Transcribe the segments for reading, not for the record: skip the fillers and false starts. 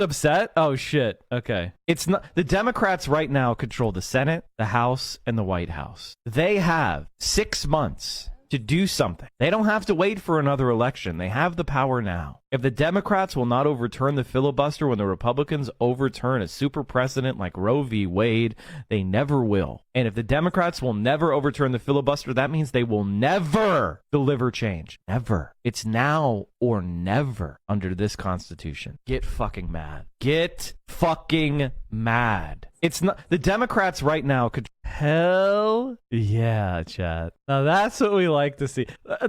Upset? Oh, shit. Okay. It's not. The Democrats right now control the Senate, the House, and the White House. They have 6 months to do something. They don't have to wait for another election. They have the power now. If the Democrats will not overturn the filibuster when the Republicans overturn a super precedent like Roe v. Wade, they never will. And if the Democrats will never overturn the filibuster, that means they will never deliver change. Never. It's now or never under this Constitution. Get fucking mad. Get fucking mad. It's not. The Democrats right now could. Hell yeah, chat. Now that's what we like to see.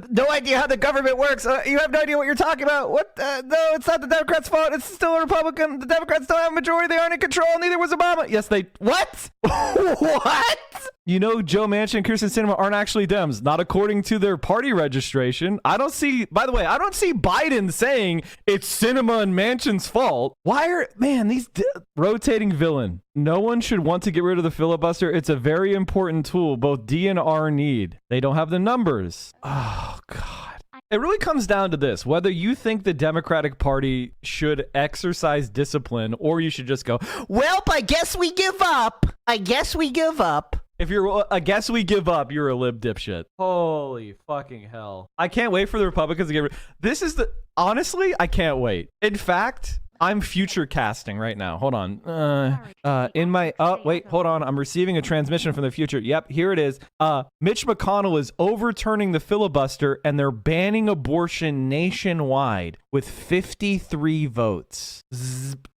No idea how the government works. You have no idea what you're talking about. What? No, it's not the Democrats' fault. It's still a Republican. The Democrats don't have a majority. They aren't in control. Neither was Obama. Yes, they. What? What? You know, Joe Manchin and Kyrsten Sinema aren't actually Dems, not according to their party registration. I don't see, by the way, I don't see Biden saying it's Sinema and Manchin's fault. Why are, man, these rotating villain. No one should want to get rid of the filibuster. It's a very important tool both D and R need. They don't have the numbers. Oh, God. It really comes down to this, whether you think the Democratic Party should exercise discipline or you should just go, well, I guess we give up. I guess we give up. If you're, I guess we give up, you're a lib dipshit. Holy fucking hell. I can't wait for the Republicans to get rid. This is the, honestly, I can't wait. In fact, I'm future casting right now. Hold on. In my, wait, hold on. I'm receiving a transmission from the future. Yep, here it is. Mitch McConnell is overturning the filibuster and they're banning abortion nationwide with 53 votes.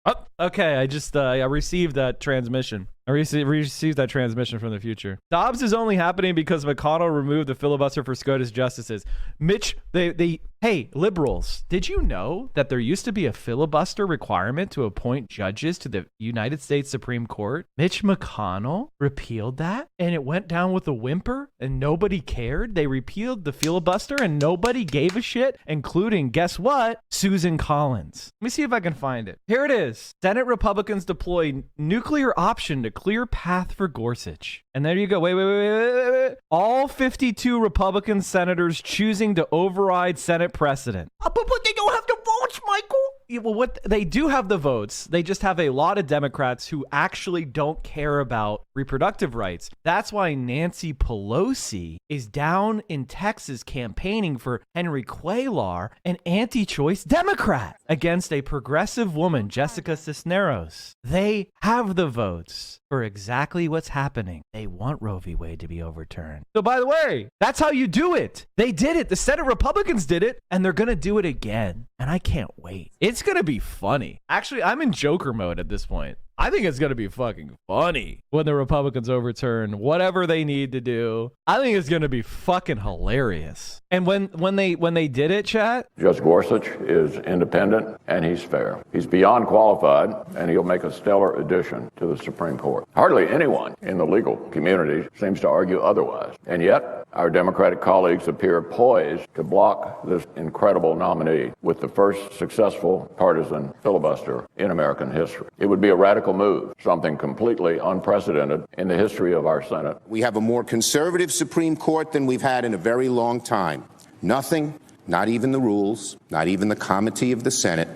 Oh, okay, I just, I received that transmission. I received that transmission from the future. Dobbs is only happening because McConnell removed the filibuster for SCOTUS justices. Mitch, hey, liberals, did you know that there used to be a filibuster requirement to appoint judges to the United States Supreme Court? Mitch McConnell repealed that and it went down with a whimper and nobody cared. They repealed the filibuster and nobody gave a shit, including, guess what? Susan Collins. Let me see if I can find it. Here it is. Senate Republicans deploy nuclear option to clear path for Gorsuch. And there you go. Wait. All 52 Republican senators choosing to override Senate precedent. But they don't have the votes, Michael. Yeah, well, what they do have the votes. They just have a lot of Democrats who actually don't care about reproductive rights. That's why Nancy Pelosi is down in Texas campaigning for Henry Cuellar, an anti-choice Democrat, against a progressive woman, Jessica Cisneros. They have the votes for exactly what's happening. They want Roe v. Wade to be overturned. So by the way, that's how you do it. They did it. The Senate Republicans did it, and they're going to do it again. And I can't wait. It's going to be funny. Actually, I'm in Joker mode at this point. I think it's going to be fucking funny when the Republicans overturn whatever they need to do. I think it's going to be fucking hilarious. And when they did it, chat? Judge Gorsuch is independent and he's fair. He's beyond qualified and he'll make a stellar addition to the Supreme Court. Hardly anyone in the legal community seems to argue otherwise. And yet, our Democratic colleagues appear poised to block this incredible nominee with the first successful partisan filibuster in American history. It would be a radical move, something completely unprecedented in the history of our Senate. We have a more conservative Supreme Court than we've had in a very long time. Nothing, not even the rules, not even the comity of the Senate,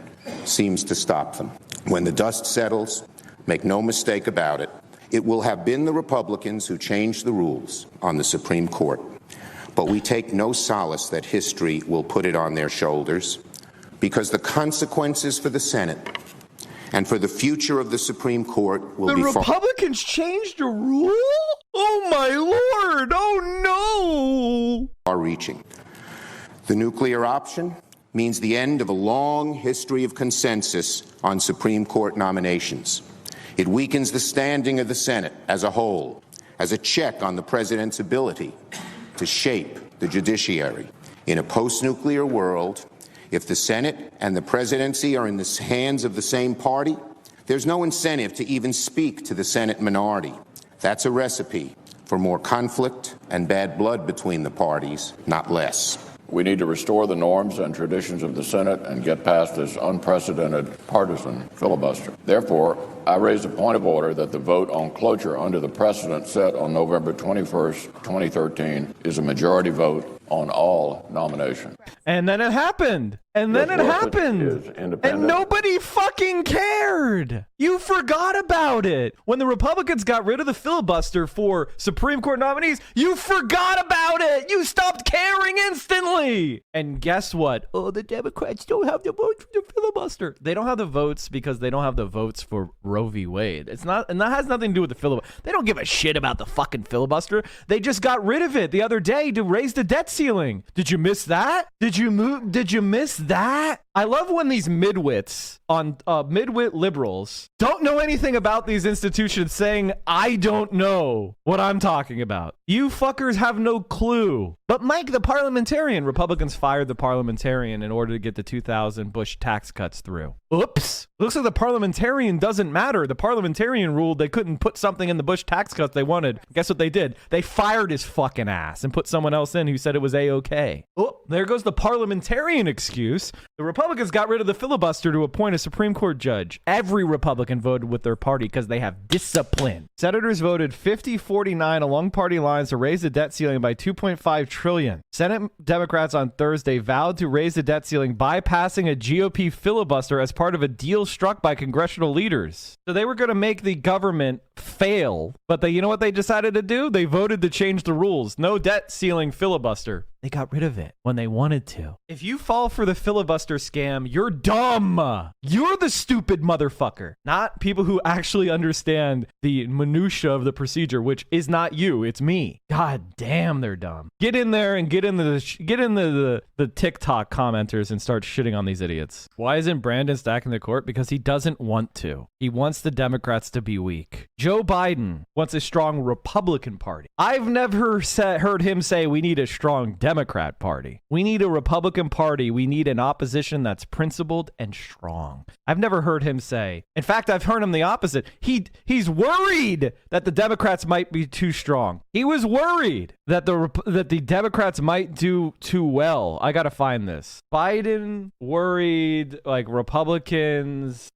seems to stop them. When the dust settles, make no mistake about it, it will have been the Republicans who changed the rules on the Supreme Court. But we take no solace that history will put it on their shoulders, because the consequences for the Senate and for the future of the Supreme Court will be far. The Republicans changed a rule? Oh, my Lord. Oh, no. Far-reaching. The nuclear option means the end of a long history of consensus on Supreme Court nominations. It weakens the standing of the Senate as a whole, as a check on the president's ability to shape the judiciary. In a post-nuclear world, if the Senate and the presidency are in the hands of the same party, there's no incentive to even speak to the Senate minority. That's a recipe for more conflict and bad blood between the parties, not less. We need to restore the norms and traditions of the Senate and get past this unprecedented partisan filibuster. Therefore, I raise a point of order that the vote on cloture under the precedent set on November 21st, 2013 is a majority vote on all nominations. And then it happened. And then it Gorsuch happened. is independent. And nobody fucking cared. You forgot about it. When the Republicans got rid of the filibuster for Supreme Court nominees, you forgot about it. You stopped caring instantly. And guess what? Oh, the Democrats don't have the votes for the filibuster. They don't have the votes because they don't have the votes for Roe v. Wade. It's not, and that has nothing to do with the filibuster. They don't give a shit about the fucking filibuster. They just got rid of it the other day to raise the debt ceiling. Did you miss that? Did you miss that? I love when these midwits on midwit liberals don't know anything about these institutions saying, I don't know what I'm talking about. You fuckers have no clue. But Mike, the parliamentarian, Republicans fired the parliamentarian in order to get the 2000 Bush tax cuts through. Oops. Looks like the parliamentarian doesn't matter. The parliamentarian ruled they couldn't put something in the Bush tax cuts they wanted. Guess what they did? They fired his fucking ass and put someone else in who said it was A-okay. Oh, there goes the parliamentarian excuse. The Republicans got rid of the filibuster to appoint a Supreme Court judge. Every Republican voted with their party because they have discipline. Senators voted 50-49 along party lines to raise the debt ceiling by $2.5 trillion. Senate Democrats on Thursday vowed to raise the debt ceiling by passing a GOP filibuster as part of a deal struck by congressional leaders. So they were going to make the government fail, but you know what they decided to do? They voted to change the rules. No debt ceiling filibuster. They got rid of it when they wanted to. If you fall for the filibuster scam, you're dumb. You're the stupid motherfucker, not people who actually understand the minutia of the procedure, which is not you, it's me. God damn, they're dumb. Get in there and get in the TikTok commenters and start shitting on these idiots. Why isn't Brandon stacking the court? Because he doesn't want to. He wants the Democrats to be weak. Joe Biden wants a strong Republican Party. I've never heard him say we need a strong Democrat Party. We need a Republican Party. We need an opposition that's principled and strong. I've never heard him say. In fact, I've heard him the opposite. He's worried that the Democrats might be too strong. He was worried that the Democrats might do too well. I gotta find this. Biden worried like Republicans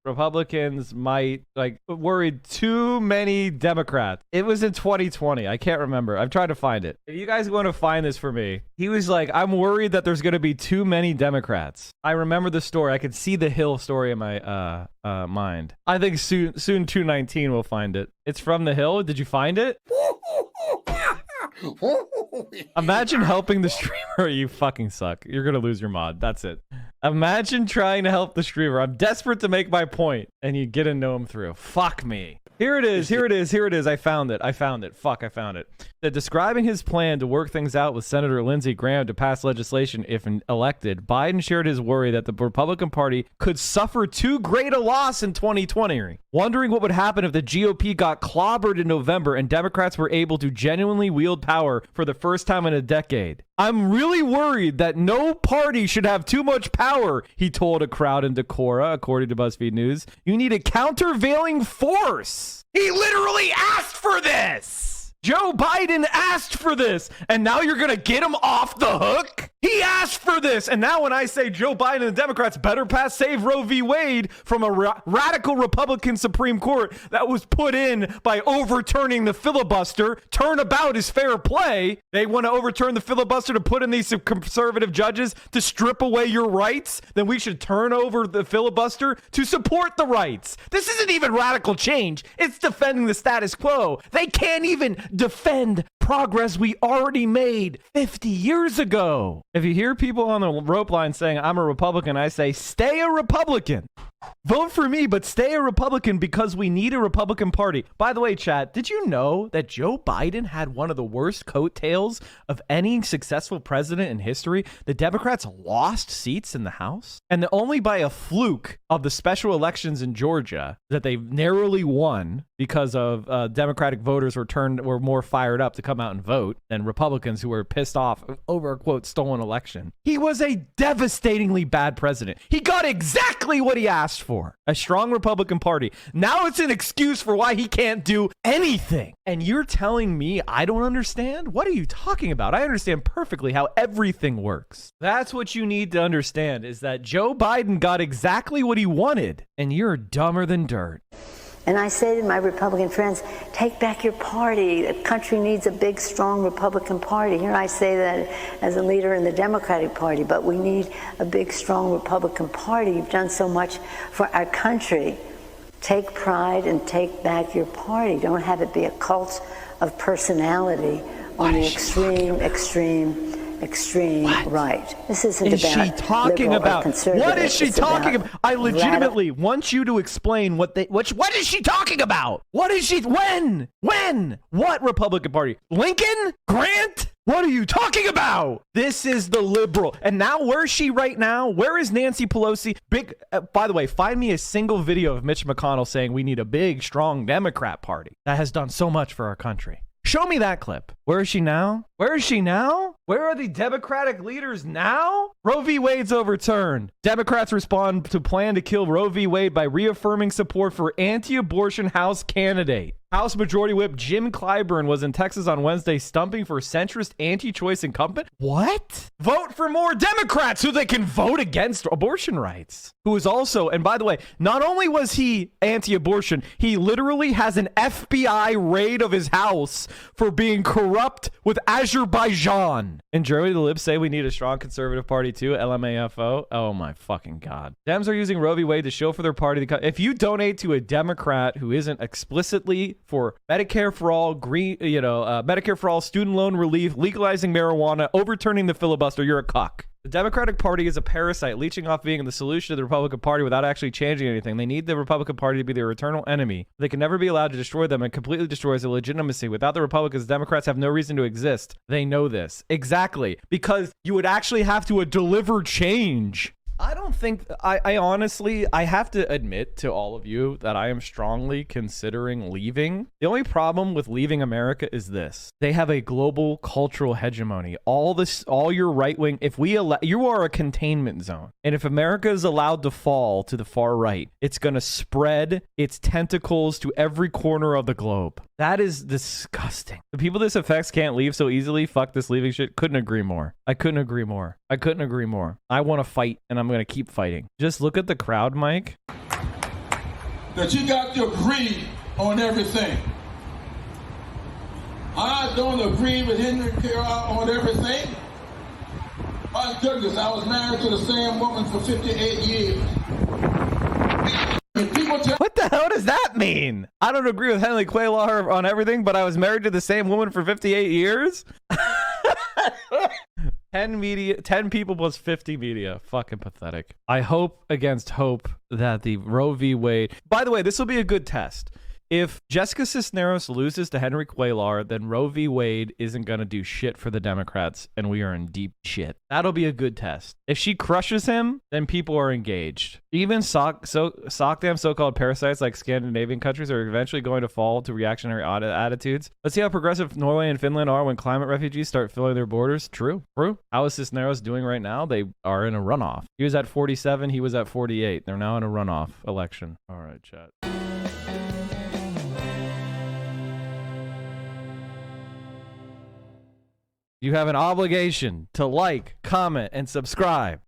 might worried too many Democrats. It was in 2020. I can't remember. I've tried to find it. If you guys want to find this for me, he was like, I'm worried that there's going to be too many Democrats. I remember the story. I could see the Hill story in my mind. I think soon 219 will find it. It's from the Hill. Did you find it? Imagine helping the streamer. You fucking suck. You're going to lose your mod. That's it. Imagine trying to help the streamer. I'm desperate to make my point, and you get to know him through. Fuck me. Here it is. I found it. Fuck, I found it. Describing his plan to work things out with Senator Lindsey Graham to pass legislation if elected, Biden shared his worry that the Republican Party could suffer too great a loss in 2020, wondering what would happen if the GOP got clobbered in November and Democrats were able to genuinely wield power for the first time in a decade. I'm really worried that no party should have too much power, he told a crowd in Decorah, according to BuzzFeed News. You need a countervailing force. He literally asked for this. Joe Biden asked for this, and now you're going to get him off the hook? He asked for this, and now when I say Joe Biden and the Democrats better pass Save Roe v. Wade from a radical Republican Supreme Court that was put in by overturning the filibuster, turnabout is fair play. They want to overturn the filibuster to put in these conservative judges to strip away your rights, then we should turn over the filibuster to support the rights. This isn't even radical change. It's defending the status quo. They can't even defend progress we already made 50 years ago. If you hear people on the rope line saying, I'm a Republican, I say, stay a Republican. Vote for me, but stay a Republican because we need a Republican Party. By the way, chat, did you know that Joe Biden had one of the worst coattails of any successful president in history? The Democrats lost seats in the House, and only by a fluke of the special elections in Georgia that they narrowly won because of Democratic voters were more fired up to come out and vote than Republicans who were pissed off over a, quote, stolen election. He was a devastatingly bad president. He got exactly what he asked for. A strong Republican Party. Now it's an excuse for why he can't do anything. And you're telling me I don't understand? What are you talking about? I understand perfectly how everything works. That's what you need to understand, is that Joe Biden got exactly what he wanted, and you're dumber than dirt. And I say to my Republican friends, take back your party. The country needs a big, strong Republican Party. Here I say that as a leader in the Democratic Party, but we need a big, strong Republican Party. You've done so much for our country. Take pride and take back your party. Don't have it be a cult of personality on the extreme right. This isn't is about she talking about? What is she talking about? I legitimately want you to explain what is she talking about? What is she? When? What Republican Party? Lincoln? Grant? What are you talking about? This is the liberal. And now where's she right now? Where is Nancy Pelosi? By the way, find me a single video of Mitch McConnell saying we need a big, strong Democrat party that has done so much for our country. Show me that clip. Where is she now? Where is she now? Where are the Democratic leaders now? Roe v. Wade's overturned. Democrats respond to plan to kill Roe v. Wade by reaffirming support for anti-abortion House candidate. House Majority Whip Jim Clyburn was in Texas on Wednesday stumping for centrist anti-choice incumbent. What? Vote for more Democrats so they can vote against abortion rights. Who is also, and by the way, not only was he anti-abortion, he literally has an FBI raid of his house for being corrupt with Azerbaijan. In Germany, the libs say we need a strong conservative party too, LMAFO. Oh my fucking God. Dems are using Roe v. Wade to show for their party. If you donate to a Democrat who isn't explicitly for Medicare for all, Medicare for all, student loan relief, legalizing marijuana, overturning the filibuster, you're a cuck. The Democratic Party is a parasite, leeching off being the solution to the Republican Party without actually changing anything. They need the Republican Party to be their eternal enemy. They can never be allowed to destroy them and completely destroys their legitimacy. Without the Republicans, Democrats have no reason to exist. They know this. Exactly. Because you would actually have to deliver change. I don't think, I honestly, I have to admit to all of you that I am strongly considering leaving. The only problem with leaving America is this. They have a global cultural hegemony. All your right wing, you are a containment zone. And if America is allowed to fall to the far right, it's going to spread its tentacles to every corner of the globe. That is disgusting. The people this affects can't leave so easily. Fuck this leaving shit. Couldn't agree more. I couldn't agree more. I want to fight, and I'm going to keep fighting. Just look at the crowd, Mike. That you got to agree on everything. I don't agree with Henry Cuellar on everything. My goodness, I was married to the same woman for 58 years. What the hell does that mean? I don't agree with Henry Cuellar on everything, but I was married to the same woman for 58 years? 10 people plus 50 media. Fucking pathetic. I hope against hope that the Roe v. Wade... By the way, this will be a good test. If Jessica Cisneros loses to Henry Cuellar, then Roe v. Wade isn't going to do shit for the Democrats, and we are in deep shit. That'll be a good test. If she crushes him, then people are engaged. Even SOCDAM so-called parasites like Scandinavian countries are eventually going to fall to reactionary attitudes. Let's see how progressive Norway and Finland are when climate refugees start filling their borders. True. How is Cisneros doing right now? They are in a runoff. He was at 47. He was at 48. They're now in a runoff election. All right, chat. You have an obligation to like, comment, and subscribe.